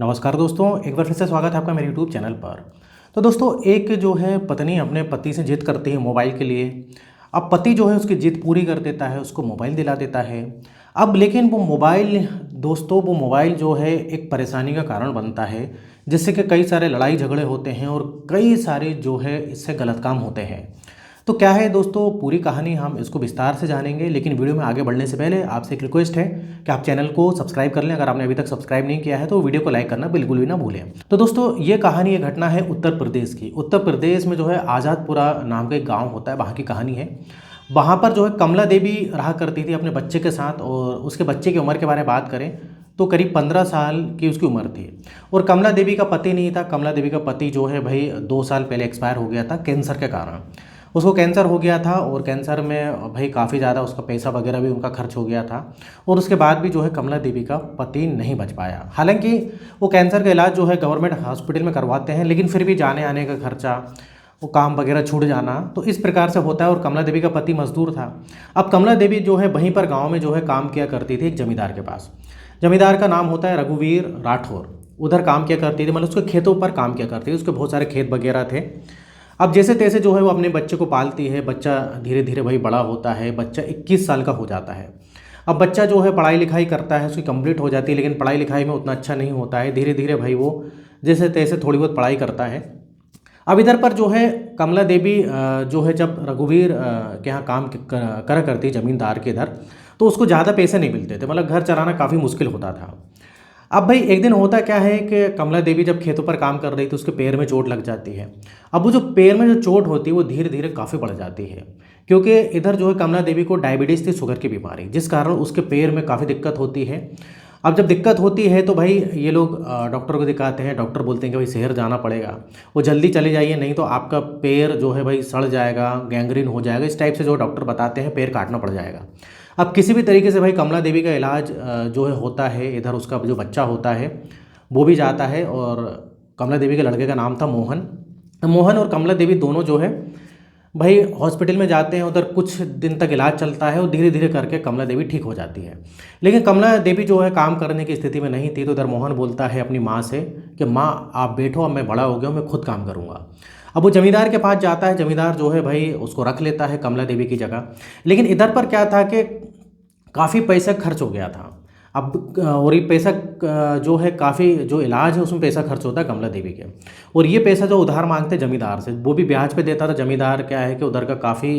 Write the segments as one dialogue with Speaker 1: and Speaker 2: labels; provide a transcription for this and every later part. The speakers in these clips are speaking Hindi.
Speaker 1: नमस्कार दोस्तों, एक बार फिर से स्वागत है आपका मेरे यूट्यूब चैनल पर। तो दोस्तों, एक जो है पत्नी अपने पति से जिद करती है मोबाइल के लिए। अब पति जो है उसकी जिद पूरी कर देता है, उसको मोबाइल दिला देता है। अब लेकिन वो मोबाइल दोस्तों, वो मोबाइल जो है एक परेशानी का कारण बनता है, जिससे कि कई सारे लड़ाई झगड़े होते हैं और कई सारे जो है इससे गलत काम होते हैं। तो क्या है दोस्तों, पूरी कहानी हम इसको विस्तार से जानेंगे, लेकिन वीडियो में आगे बढ़ने से पहले आपसे एक रिक्वेस्ट है कि आप चैनल को सब्सक्राइब कर लें। अगर आपने अभी तक सब्सक्राइब नहीं किया है तो वीडियो को लाइक करना बिल्कुल भी ना भूलें। तो दोस्तों, ये कहानी, ये घटना है उत्तर प्रदेश की। उत्तर प्रदेश में जो है आज़ादपुरा नाम का एक गाँव होता है, वहाँ की कहानी है। वहाँ पर जो है कमला देवी रहा करती थी अपने बच्चे के साथ, और उसके बच्चे की उम्र के बारे में बात करें तो करीब 15 साल की उसकी उम्र थी। और कमला देवी का पति नहीं था। कमला देवी का पति जो है भाई 2 साल पहले एक्सपायर हो गया था कैंसर के कारण। उसको कैंसर हो गया था और कैंसर में भाई काफ़ी ज़्यादा उसका पैसा वगैरह भी उनका खर्च हो गया था। और उसके बाद भी जो है कमला देवी का पति नहीं बच पाया। हालांकि वो कैंसर का इलाज जो है गवर्नमेंट हॉस्पिटल में करवाते हैं, लेकिन फिर भी जाने आने का खर्चा, वो काम वगैरह छूट जाना, तो इस प्रकार से होता है। और कमला देवी का पति मजदूर था। अब कमला देवी जो है वहीं पर गाँव में जो है काम किया करती थी एक जमींदार के पास। जमींदार का नाम होता है रघुवीर राठौर। उधर काम किया करती थी, मतलब उसके खेतों पर काम किया करती थी। उसके बहुत सारे खेत वगैरह थे। अब जैसे तैसे जो है वो अपने बच्चे को पालती है। बच्चा धीरे धीरे भाई बड़ा होता है। बच्चा 21 साल का हो जाता है। अब बच्चा जो है पढ़ाई लिखाई करता है, उसकी कंप्लीट हो जाती है, लेकिन पढ़ाई लिखाई में उतना अच्छा नहीं होता है। धीरे धीरे भाई वो जैसे तैसे थोड़ी बहुत पढ़ाई करता है। अब इधर पर जो है कमला देवी जो है जब रघुवीर के यहाँ काम करा करती जमींदार के इधर, तो उसको ज़्यादा पैसे नहीं मिलते थे, मतलब घर चलाना काफ़ी मुश्किल होता था। अब भाई एक दिन होता क्या है कि कमला देवी जब खेतों पर काम कर रही थी, उसके पैर में चोट लग जाती है। अब वो जो पैर में जो चोट होती है वो धीरे धीरे काफ़ी बढ़ जाती है, क्योंकि इधर जो है कमला देवी को डायबिटीज़ थी, शुगर की बीमारी, जिस कारण उसके पैर में काफ़ी दिक्कत होती है। अब जब दिक्कत होती है तो भाई ये लोग डॉक्टर को दिखाते हैं। डॉक्टर बोलते हैं कि भाई शहर जाना पड़ेगा, वो जल्दी चले जाइए, नहीं तो आपका पैर जो है भाई सड़ जाएगा, गैंग्रीन हो जाएगा। इस टाइप से जो डॉक्टर बताते हैं, पैर काटना पड़ जाएगा। अब किसी भी तरीके से भाई कमला देवी का इलाज जो है होता है। इधर उसका जो बच्चा होता है वो भी जाता है, और कमला देवी के लड़के का नाम था मोहन। मोहन और कमला देवी दोनों जो है भाई हॉस्पिटल में जाते हैं। उधर कुछ दिन तक इलाज चलता है और धीरे धीरे करके कमला देवी ठीक हो जाती है। लेकिन कमला देवी जो है काम करने की स्थिति में नहीं थी। तो उधर मोहन बोलता है अपनी माँ से कि माँ आप बैठो, अब मैं बड़ा हो गया हूँ, मैं खुद काम करूँगा। अब वो जमींदार के पास जाता है। जमींदार जो है भाई उसको रख लेता है कमला देवी की जगह। लेकिन इधर पर क्या था कि काफ़ी पैसा खर्च हो गया था। अब और ये पैसा जो है काफ़ी, जो इलाज है उसमें पैसा खर्च होता है कमला देवी के। और ये पैसा जो उधार मांगते जमींदार से, वो भी ब्याज पे देता था। जमींदार क्या है कि उधर का काफ़ी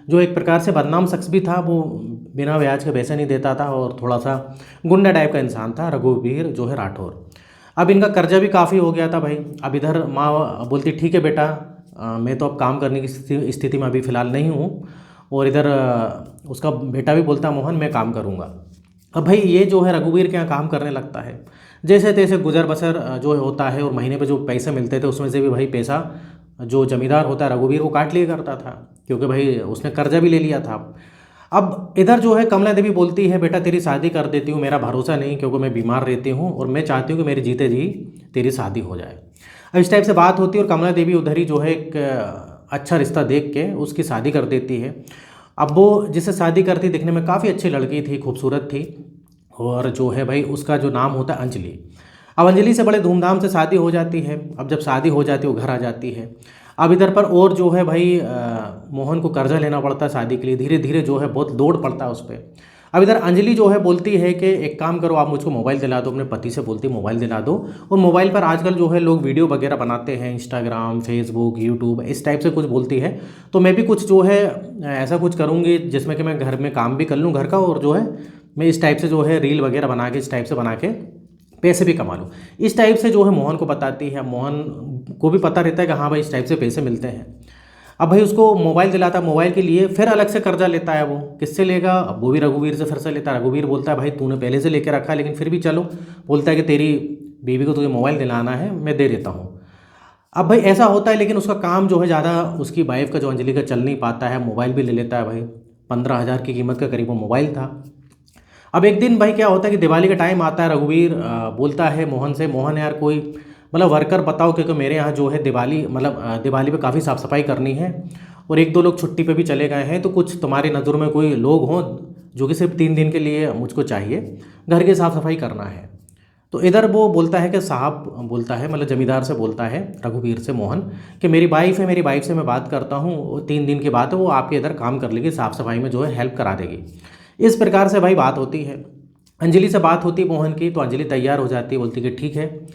Speaker 1: जो एक प्रकार से बदनाम शख्स भी था, वो बिना ब्याज के पैसे नहीं देता था और थोड़ा सा गुंडा टाइप का इंसान था, रघुवीर जो है राठौर। अब इनका कर्जा भी काफ़ी हो गया था भाई। अब इधर माँ बोलती ठीक है बेटा, मैं तो अब काम करने की स्थिति में अभी फ़िलहाल नहीं हूँ। और इधर उसका बेटा भी बोलता मोहन मैं काम करूँगा। अब भाई ये जो है रघुवीर के यहाँ काम करने लगता है। जैसे तैसे गुजर बसर जो होता है, और महीने पे जो पैसे मिलते थे उसमें से भी भाई पैसा जो जमींदार होता है रघुवीर, वो काट लिया करता था, क्योंकि भाई उसने कर्जा भी ले लिया था। अब इधर जो है कमला देवी बोलती है बेटा तेरी शादी कर देती हूँ, मेरा भरोसा नहीं, क्योंकि मैं बीमार रहती हूँ और मैं चाहती हूँ कि मेरी जीते जी तेरी शादी हो जाए। अब इस टाइप से बात होती है और कमला देवी उधर ही जो है एक अच्छा रिश्ता देख के उसकी शादी कर देती है। अब वो जिससे शादी करती, दिखने में काफ़ी अच्छी लड़की थी, खूबसूरत थी, और जो है भाई उसका जो नाम होता है अंजलि। अब अंजलि से बड़े धूमधाम से शादी हो जाती है। अब जब शादी हो जाती है वो घर आ जाती है। अब इधर पर और जो है भाई मोहन को कर्जा लेना पड़ता है शादी के लिए। धीरे धीरे जो है बहुत लोड पड़ता है उस पर। अब इधर अंजलि जो है बोलती है कि एक काम करो, आप मुझको मोबाइल दिला दो। अपने पति से बोलती मोबाइल दिला दो। और मोबाइल पर आजकल जो है लोग वीडियो वगैरह बनाते हैं, इंस्टाग्राम, फेसबुक, यूट्यूब, इस टाइप से कुछ बोलती है। तो मैं भी कुछ जो है ऐसा कुछ करूँगी जिसमें कि मैं घर में काम भी कर लूँ घर का, और जो है मैं इस टाइप से जो है रील वगैरह बना के, इस टाइप से बना के पैसे भी कमा लूँ। इस टाइप से जो है मोहन को बताती है। मोहन को भी पता रहता है कि हाँ भाई इस टाइप से पैसे मिलते हैं। अब भाई उसको मोबाइल दिलाता है। मोबाइल के लिए फिर अलग से कर्जा लेता है। वो किससे लेगा? अब वो भी रघुवीर से फिर से लेता है। रघुवीर बोलता है भाई तूने पहले से लेके रखा है, लेकिन फिर भी चलो, बोलता है कि तेरी बीवी को तुझे मोबाइल दिलाना है, मैं दे देता हूँ। अब भाई ऐसा होता है, लेकिन उसका काम जो है ज़्यादा उसकी वाइफ का जो अंजलि का चल नहीं पाता है। मोबाइल भी ले लेता है भाई। 15,000 की कीमत का करीब वो मोबाइल था। अब एक दिन भाई क्या होता है कि दिवाली का टाइम आता है। रघुवीर बोलता है मोहन से, मोहन यार कोई मतलब वर्कर बताओ, क्योंकि मेरे यहाँ जो है दिवाली मतलब दिवाली पे काफ़ी साफ़ सफाई करनी है, और 1-2 लोग छुट्टी पे भी चले गए हैं। तो कुछ तुम्हारी नज़र में कोई लोग हों जो कि सिर्फ 3 दिन के लिए मुझको चाहिए, घर की साफ़ सफाई करना है। तो इधर वो बोलता है कि साहब बोलता है मतलब ज़मींदार से बोलता है रघुवीर से मोहन कि मेरी वाइफ है, मेरी वाइफ से मैं बात करता हूँ, 3 दिन की बात है, वो आपके इधर काम कर लेगी, साफ़ सफाई में जो है हेल्प करा देगी। इस प्रकार से भाई बात होती है, अंजलि से बात होती है मोहन की। तो अंजलि तैयार हो जाती है, बोलती है कि ठीक है,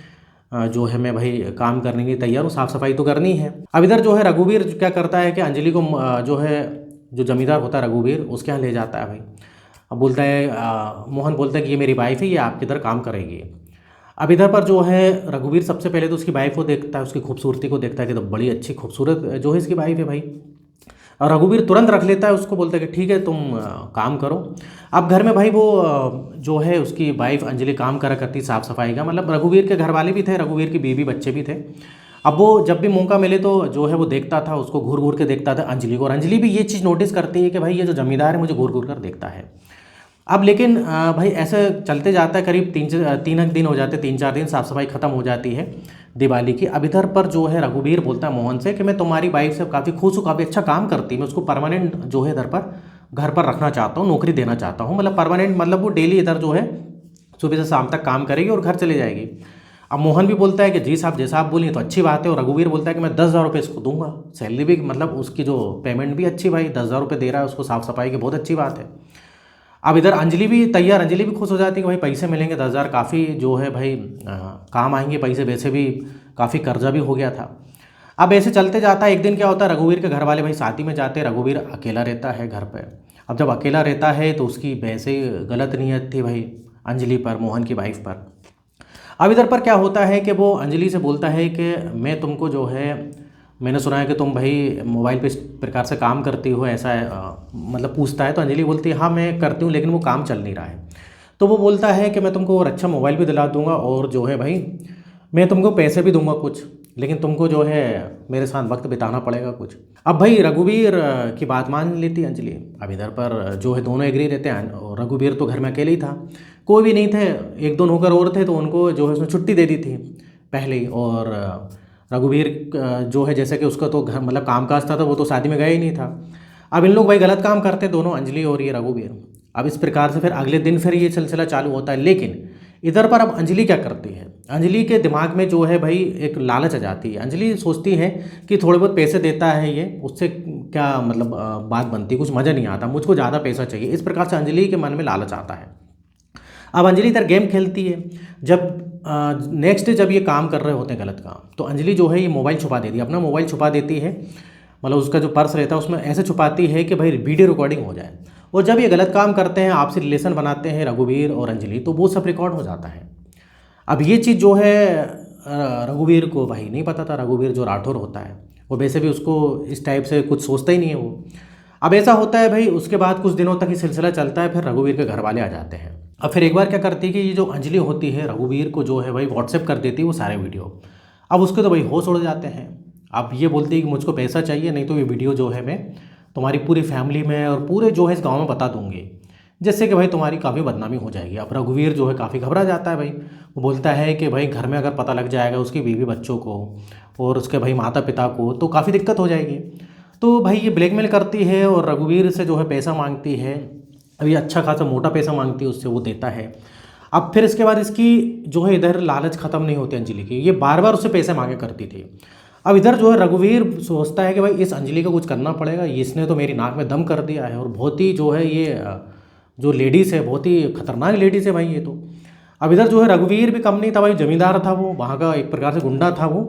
Speaker 1: जो है मैं भाई काम करने के लिए तैयार हूँ, साफ़ सफाई तो करनी है। अब इधर जो है रघुवीर क्या करता है कि अंजलि को जो है जो ज़मींदार होता है रघुवीर उसके यहाँ ले जाता है भाई। अब बोलता है मोहन बोलता है कि ये मेरी वाइफ है, ये आपके इधर काम करेगी। अब इधर पर जो है रघुवीर सबसे पहले तो उसकी वाइफ को देखता है, उसकी खूबसूरती को देखता है कि तो बड़ी अच्छी खूबसूरत जो है इसकी वाइफ है भाई। और रघुवीर तुरंत रख लेता है उसको, बोलता है कि ठीक है तुम काम करो। अब घर में भाई वो जो है उसकी वाइफ अंजलि काम करा करती साफ़ सफाई का, मतलब रघुवीर के घर वाले भी थे, रघुवीर की बीवी बच्चे भी थे। अब वो जब भी मौका मिले तो जो है वो देखता था, उसको घूर घूर के देखता था अंजलि को, और अंजलि भी ये चीज़ नोटिस करती है कि भाई ये जो जमींदार है मुझे घूर घूर कर देखता है। अब लेकिन भाई ऐसे चलते जाता है, करीब 3 दिन हो जाते, 3-4 दिन साफ़ सफाई ख़त्म हो जाती है दिवाली की। अब इधर पर जो है रघुवीर बोलता है मोहन से कि मैं तुम्हारी वाइफ से काफ़ी खुश हूँ, काफ़ी अच्छा काम करती है, मैं उसको परमानेंट जो है इधर पर घर पर रखना चाहता हूँ, नौकरी देना चाहता हूँ, मतलब परमानेंट, मतलब वो डेली इधर जो है सुबह से शाम तक काम करेगी और घर चले जाएगी। अब मोहन भी बोलता है कि जी साहब जैसा आप बोलिए तो अच्छी बात है, और रघुवीर बोलता है कि मैं 10,000 रुपये इसको दूंगा, सैलरी भी मतलब उसकी जो पेमेंट भी अच्छी, भाई 10,000 रुपये दे रहा है उसको साफ़ सफाई की, बहुत अच्छी बात है। अब इधर अंजलि भी तैयार, अंजलि भी खुश हो जाती है कि भाई पैसे मिलेंगे 10,000, काफ़ी जो है भाई काम आएंगे पैसे, वैसे भी काफ़ी कर्जा भी हो गया था। अब ऐसे चलते जाता है, एक दिन क्या होता है रघुवीर के घर वाले भाई शादी में जाते हैं, रघुवीर अकेला रहता है घर पे। अब जब अकेला रहता है तो उसकी वैसे ही गलत नीयत थी भाई अंजलि पर, मोहन की वाइफ पर। अब इधर पर क्या होता है कि वो अंजलि से बोलता है कि मैं तुमको जो है, मैंने सुना है कि तुम भाई मोबाइल पे इस प्रकार से काम करती हो, ऐसा है मतलब पूछता है। तो अंजलि बोलती है हाँ मैं करती हूँ, लेकिन वो काम चल नहीं रहा है। तो वो बोलता है कि मैं तुमको और अच्छा मोबाइल भी दिला दूंगा, और जो है भाई मैं तुमको पैसे भी दूंगा कुछ, लेकिन तुमको जो है मेरे साथ वक्त बिताना पड़ेगा कुछ। अब भाई रघुवीर की बात मान लेती है अंजलि। अब इधर पर जो है दोनों एग्री रहते हैं, और रघुवीर तो घर में अकेले ही था, कोई भी नहीं थे, 1-2 नौकर और थे, तो उनको जो है उसने छुट्टी दे दी थी पहले ही। और रघुवीर जो है जैसे कि उसका तो घर मतलब कामकाज था, तो वो तो शादी में गया ही नहीं था। अब इन लोग भाई गलत काम करते दोनों, अंजलि और ये रघुवीर। अब इस प्रकार से फिर अगले दिन फिर ये सिलसिला चालू होता है। लेकिन इधर पर अब अंजलि क्या करती है, अंजलि के दिमाग में जो है भाई एक लालच आ जाती है। अंजलि सोचती है कि थोड़े बहुत पैसे देता है ये, उससे क्या मतलब बात बनती, कुछ मज़ा नहीं आता, मुझको ज़्यादा पैसा चाहिए। इस प्रकार से अंजलि के मन में लालच आता है। अब अंजलि इधर गेम खेलती है। जब नेक्स्ट डे जब ये काम कर रहे होते हैं गलत काम, तो अंजलि जो है ये मोबाइल छुपा देती है, अपना मोबाइल छुपा देती है, मतलब उसका जो पर्स रहता है उसमें ऐसे छुपाती है कि भाई वीडियो रिकॉर्डिंग हो जाए। और जब ये गलत काम करते हैं, आपसी रिलेशन बनाते हैं रघुवीर और अंजलि, तो वो सब रिकॉर्ड हो जाता है। अब ये चीज़ जो है रघुवीर को भाई नहीं पता था। रघुवीर जो राठौर होता है वो वैसे भी उसको इस टाइप से कुछ सोचता ही नहीं है वो। अब ऐसा होता है भाई, उसके बाद कुछ दिनों तक ये सिलसिला चलता है, फिर रघुवीर के घर वाले आ जाते हैं। अब फिर एक बार क्या करती है कि ये जो अंजलि होती है रघुवीर को जो है भाई व्हाट्सएप कर देती है वो सारे वीडियो। अब उसके तो भाई होश उड़ जाते हैं। अब ये बोलती है कि मुझको पैसा चाहिए, नहीं तो ये वीडियो जो है मैं तुम्हारी पूरी फैमिली में और पूरे जो है इस गाँव में बता दूंगी, जिससे कि भाई तुम्हारी काफ़ी बदनामी हो जाएगी। अब रघुवीर जो है काफ़ी घबरा जाता है भाई। वो बोलता है कि भाई घर में अगर पता लग जाएगा उसकी बीवी बच्चों को और उसके भाई माता पिता को, तो काफ़ी दिक्कत हो जाएगी। तो भाई ये ब्लैकमेल करती है और रघुवीर से जो है पैसा मांगती है। अब ये अच्छा खासा मोटा पैसा मांगती है उससे, वो देता है। अब फिर इसके बाद इसकी जो है इधर लालच ख़त्म नहीं होती अंजलि की, ये बार बार उससे पैसे मांगे करती थी। अब इधर जो है रघुवीर सोचता है कि भाई इस अंजलि को कुछ करना पड़ेगा, इसने तो मेरी नाक में दम कर दिया है, और बहुत ही जो है ये जो लेडीज़ है बहुत ही खतरनाक लेडीज़ है भाई ये तो। अब इधर जो है रघुवीर भी कम नहीं था भाई, जमींदार था वो, वहाँ का एक प्रकार से गुंडा था वो।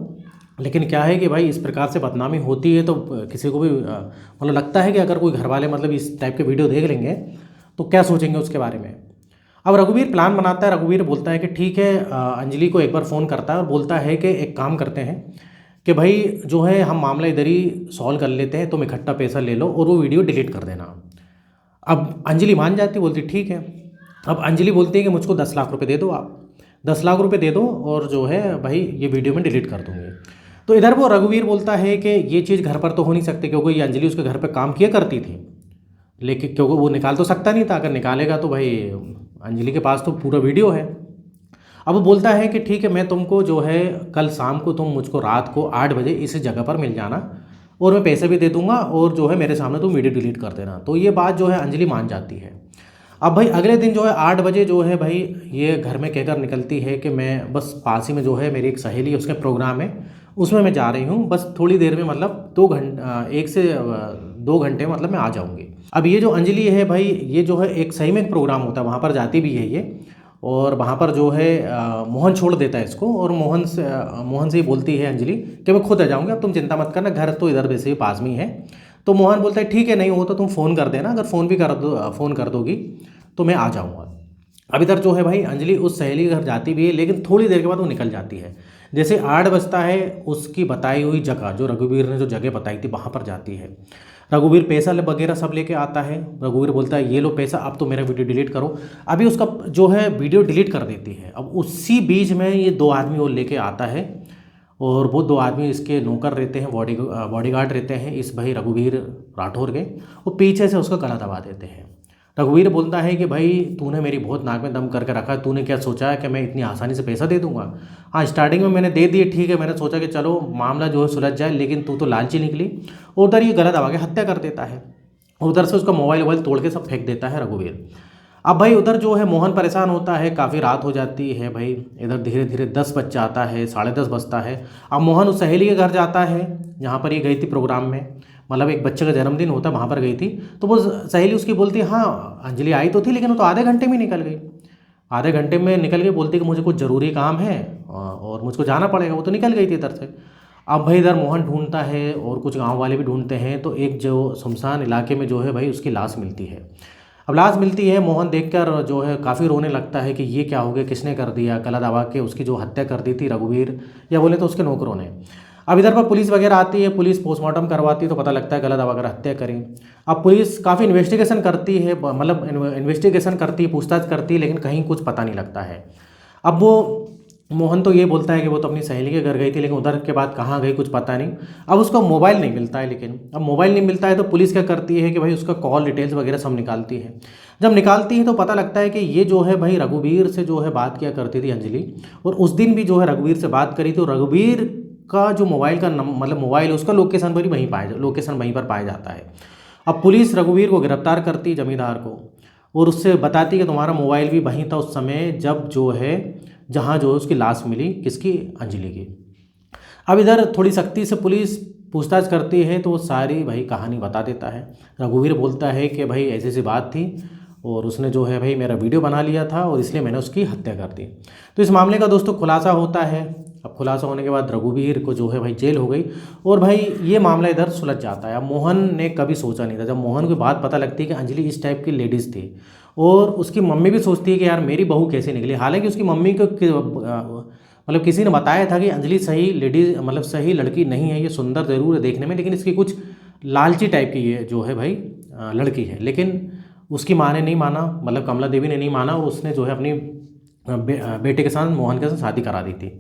Speaker 1: लेकिन क्या है कि भाई इस प्रकार से बदनामी होती है तो किसी को भी मतलब लगता है कि अगर कोई घर वाले मतलब इस टाइप के वीडियो देख लेंगे तो क्या सोचेंगे उसके बारे में। अब रघुवीर प्लान बनाता है, रघुवीर बोलता है कि ठीक है, अंजलि को एक बार फ़ोन करता है और बोलता है कि एक काम करते हैं कि भाई जो है हम मामला इधर ही सॉल्व कर लेते हैं, तुम इकट्ठा पैसा ले लो और वो वीडियो डिलीट कर देना। अब अंजलि मान जाती, बोलती ठीक है। अब अंजलि बोलती है कि मुझको 10 लाख रुपए दे दो, आप 10 लाख रुपए दे दो और जो है भाई ये वीडियो में डिलीट कर दूँगी। तो इधर वो रघुवीर बोलता है कि ये चीज़ घर पर तो हो नहीं सकती, क्योंकि ये अंजलि उसके घर पर काम किया करती थी, लेकिन क्योंकि वो निकाल तो सकता नहीं था, अगर निकालेगा तो भाई अंजलि के पास तो पूरा वीडियो है। अब वो बोलता है कि ठीक है, मैं तुमको जो है कल शाम को तुम मुझको रात को 8 बजे इस जगह पर मिल जाना, और मैं पैसे भी दे दूंगा, और जो है मेरे सामने तुम वीडियो डिलीट कर देना। तो ये बात जो है अंजलि मान जाती है। अब भाई अगले दिन जो है 8 बजे जो है भाई ये घर में कहकर निकलती है कि मैं बस पास ही में जो है मेरी एक सहेली है, उसका प्रोग्राम है, उसमें मैं जा रही हूँ, बस थोड़ी देर में मतलब 1 से 2 घंटे मतलब मैं आ जाऊँगी। अब ये जो अंजलि है भाई, ये जो है एक सही में एक प्रोग्राम होता है, वहाँ पर जाती भी है ये, और वहाँ पर जो है मोहन छोड़ देता है इसको, और मोहन से ही बोलती है अंजलि कि मैं खुद आ जाऊँगी, अब तुम चिंता मत करना, घर तो इधर वैसे ही पास में ही है। तो मोहन बोलता है ठीक है, नहीं हो तो तुम फ़ोन कर देना, अगर फ़ोन कर दोगी तो मैं आ जाऊँगा। अब इधर जो है भाई अंजलि उस सहेली के घर जाती भी है, लेकिन थोड़ी देर के बाद वो निकल जाती है। जैसे 8 बजता है, उसकी बताई हुई जगह, जो रघुवीर ने जो जगह बताई थी वहाँ पर जाती है। रघुवीर पैसा वगैरह सब लेके आता है। रघुवीर बोलता है ये लो पैसा, अब तो मेरा वीडियो डिलीट करो। अभी उसका जो है वीडियो डिलीट कर देती है। अब उसी बीच में ये 2 आदमी वो लेके आता है, और वो 2 आदमी इसके नौकर रहते हैं, बॉडीगार्ड रहते हैं इस भाई रघुवीर राठौर के। वो पीछे से उसका गला दबा देते हैं। रघुवीर बोलता है कि भाई तूने मेरी बहुत नाक में दम करके रखा है, तूने क्या सोचा है कि मैं इतनी आसानी से पैसा दे दूंगा? हाँ, स्टार्टिंग में मैंने दे दिए, ठीक है, मैंने सोचा कि चलो मामला जो है सुलझ जाए, लेकिन तू तो लालची निकली। उधर ये गला दबा के हत्या कर देता है। उधर से उसका मोबाइल वोबाइल तोड़ के सब फेंक देता है रघुवीर। अब भाई उधर जो है मोहन परेशान होता है, काफ़ी रात हो जाती है भाई। इधर धीरे धीरे 10 बज जाता है, 10:30 बजता है। अब मोहन उस सहेली के घर जाता है जहाँ पर ये गई थी प्रोग्राम में, मतलब एक बच्चे का जन्मदिन होता है, वहाँ पर गई थी। तो वो सहेली उसकी बोलती है हाँ अंजलि आई तो थी, लेकिन वो तो आधे घंटे में निकल गई। आधे घंटे में निकल गई, बोलती कि मुझे कुछ ज़रूरी काम है और मुझको जाना पड़ेगा। वो तो निकल गई थी इधर से। अब भाई इधर मोहन ढूंढता है और कुछ गांव वाले भी ढूंढते हैं, तो एक जो सुनसान इलाके में जो है भाई उसकी लाश मिलती है। अब लाश मिलती है, मोहन देखकर जो है काफ़ी रोने लगता है कि ये क्या हो गया, किसने कर दिया? गला दबा के उसकी जो हत्या कर दी थी रघुवीर, या बोले तो उसके नौकरों ने। अब इधर पर पुलिस वगैरह आती है, पुलिस पोस्टमार्टम करवाती है, तो पता लगता है गला दबा कर हत्या करी। अब पुलिस काफ़ी इन्वेस्टिगेशन करती है, मतलब इन्वेस्टिगेशन करती है, पूछताछ करती है, लेकिन कहीं कुछ पता नहीं लगता है। अब वो मोहन तो ये बोलता है कि वो तो अपनी सहेली के घर गई थी, लेकिन उधर के बाद कहाँ गई कुछ पता नहीं। अब उसको मोबाइल नहीं मिलता है, लेकिन अब मोबाइल नहीं मिलता है तो पुलिस क्या करती है कि भाई उसका कॉल डिटेल्स वगैरह सब निकालती है। जब निकालती है तो पता लगता है कि ये जो है भाई रघुवीर से जो है बात किया करती थी अंजलि, और उस दिन भी जो है रघुवीर से बात करी, तो रघुवीर का जो मोबाइल का मतलब मोबाइल है उसका लोकेशन पर वहीं पर पाया जाता है। अब पुलिस रघुवीर को गिरफ्तार करती है, जमींदार को, और उससे बताती कि तुम्हारा मोबाइल भी वहीं था उस समय जब जो है जहाँ जो है उसकी लाश मिली, किसकी? अंजलि की। अब इधर थोड़ी सख्ती से पुलिस पूछताछ करती है, तो वो सारी भाई कहानी बता देता है। रघुवीर बोलता है कि भाई ऐसी ऐसी बात थी, और उसने जो है भाई मेरा वीडियो बना लिया था, और इसलिए मैंने उसकी हत्या कर दी। तो इस मामले का दोस्तों खुलासा होता है। अब खुलासा होने के बाद रघुवीर को जो है भाई जेल हो गई, और भाई ये मामला इधर सुलझ जाता है। अब मोहन ने कभी सोचा नहीं था, जब मोहन को बात पता लगती है कि अंजलि इस टाइप की लेडीज़ थी, और उसकी मम्मी भी सोचती है कि यार मेरी बहू कैसे निकली। हालांकि उसकी मम्मी को मतलब किसी ने बताया था कि अंजलि सही लेडीज, मतलब सही लड़की नहीं है, ये सुंदर ज़रूर है देखने में, लेकिन इसकी कुछ लालची टाइप की ये जो है भाई लड़की है। लेकिन उसकी माँ ने नहीं माना, मतलब कमला देवी ने नहीं माना, उसने जो है अपनी बेटे के साथ, मोहन के साथ शादी करा दी थी।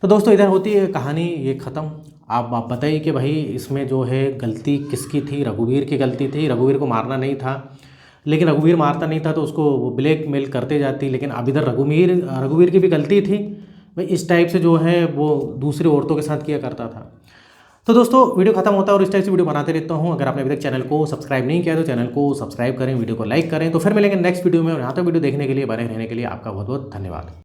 Speaker 1: तो दोस्तों इधर होती है कहानी ये ख़त्म। आप बताइए कि भाई इसमें जो है गलती किसकी थी? रघुवीर की गलती थी। रघुवीर को मारना नहीं था, लेकिन रघुवीर मारता नहीं था तो उसको वो ब्लैकमेल करते जाती। लेकिन अब इधर रघुवीर की भी गलती थी भाई, इस टाइप से जो है वो दूसरी औरतों के साथ किया करता था। तो दोस्तों वीडियो खत्म होता है, और इस टाइप से वीडियो बनाते रहता हूँ। अगर आपने अभी तक चैनल को सब्सक्राइब नहीं किया तो चैनल को सब्सक्राइब करें, वीडियो को लाइक करें। तो फिर मिलेंगे नेक्स्ट वीडियो में, और यहाँ तक वीडियो देखने के लिए, बने रहने के लिए आपका बहुत बहुत धन्यवाद।